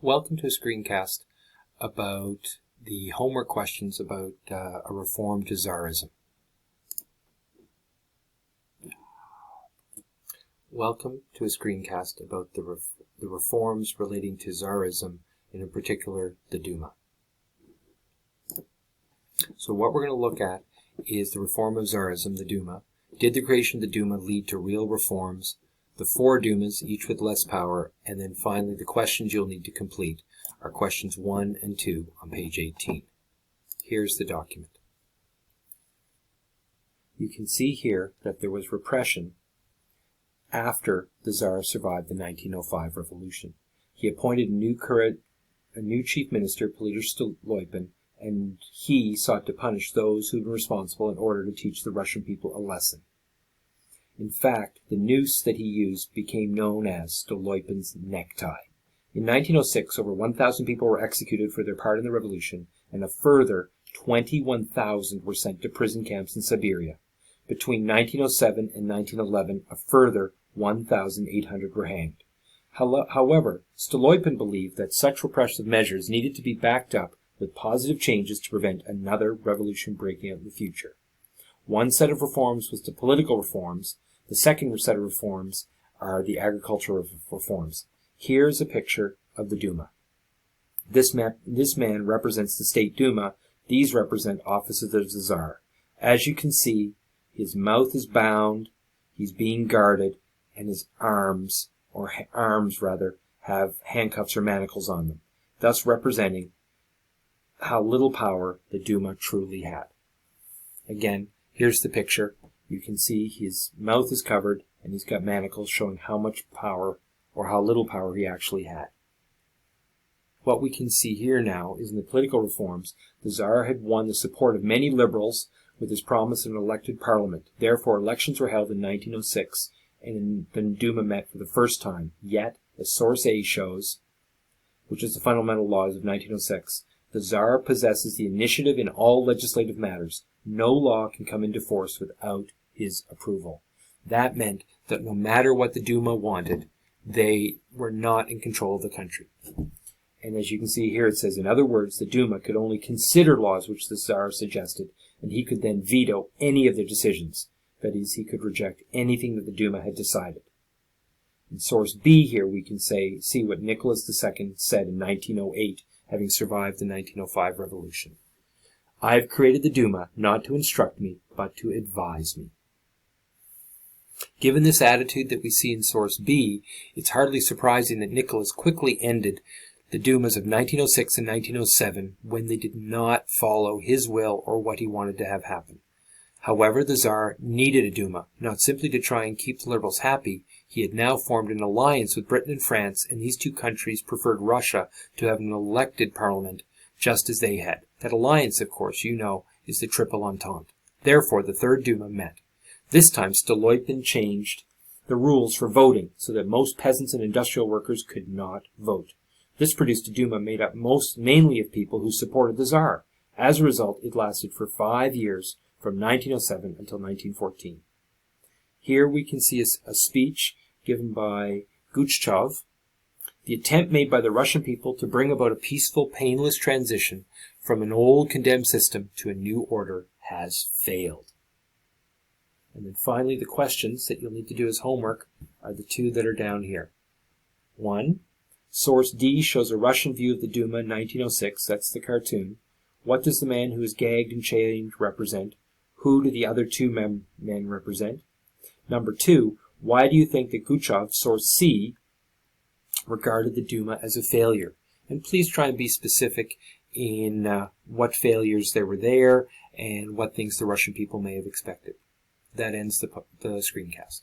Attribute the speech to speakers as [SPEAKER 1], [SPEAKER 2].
[SPEAKER 1] Welcome to a screencast about the homework questions about a reform to Tsarism. Welcome to a screencast about the reforms relating to Tsarism, and in particular the Duma. So what we're going to look at is the reform of Tsarism, the Duma. Did the creation of the Duma lead to real reforms? The 4 Dumas, each with less power, and then finally the questions you'll need to complete are questions 1 and 2 on page 18. Here's the document. You can see here that there was repression after the Tsar survived the 1905 revolution. He appointed a new chief minister, Peter Stolypin, and he sought to punish those who were responsible in order to teach the Russian people a lesson. In fact, the noose that he used became known as Stolypin's necktie. In 1906, over 1,000 people were executed for their part in the revolution, and a further 21,000 were sent to prison camps in Siberia. Between 1907 and 1911, a further 1,800 were hanged. However, Stolypin believed that such repressive measures needed to be backed up with positive changes to prevent another revolution breaking out in the future. One set of reforms was the political reforms. The second set of reforms are the agricultural reforms. Here's a picture of the Duma. This man represents the State Duma. These represent offices of the Tsar. As you can see, his mouth is bound, he's being guarded, and his arms have handcuffs or manacles on them, thus representing how little power the Duma truly had. Again, here's the picture. You can see his mouth is covered and he's got manacles showing how much power or how little power he actually had. What we can see here now is in the political reforms, the Tsar had won the support of many liberals with his promise of an elected parliament. Therefore, elections were held in 1906 and the Duma met for the first time. Yet, as source A shows, which is the fundamental laws of 1906, the Tsar possesses the initiative in all legislative matters. No law can come into force without his approval. That meant that no matter what the Duma wanted, they were not in control of the country. And as you can see here, it says, in other words, the Duma could only consider laws which the Tsar suggested, and he could then veto any of their decisions. That is, he could reject anything that the Duma had decided. In source B here, we can see what Nicholas II said in 1908, having survived the 1905 revolution. I have created the Duma not to instruct me, but to advise me. Given this attitude that we see in source B, it's hardly surprising that Nicholas quickly ended the Dumas of 1906 and 1907 when they did not follow his will or what he wanted to have happen. However, the Tsar needed a Duma, not simply to try and keep the liberals happy. He had now formed an alliance with Britain and France, and these two countries preferred Russia to have an elected parliament, just as they had. That alliance, of course, you know, is the Triple Entente. Therefore, the Third Duma met. This time, Stolypin changed the rules for voting so that most peasants and industrial workers could not vote. This produced a Duma made up mainly of people who supported the Tsar. As a result, it lasted for 5 years, from 1907 until 1914. Here we can see a speech given by Guchchov. The attempt made by the Russian people to bring about a peaceful, painless transition from an old condemned system to a new order has failed. And then finally, the questions that you'll need to do as homework are the 2 that are down here. 1. Source D shows a Russian view of the Duma in 1906. That's the cartoon. What does the man who is gagged and chained represent? Who do the other 2 men represent? Number 2, why do you think that Guchchov, source C, regarded the Duma as a failure? And please try and be specific in what failures there were there and what things the Russian people may have expected. That ends the screencast.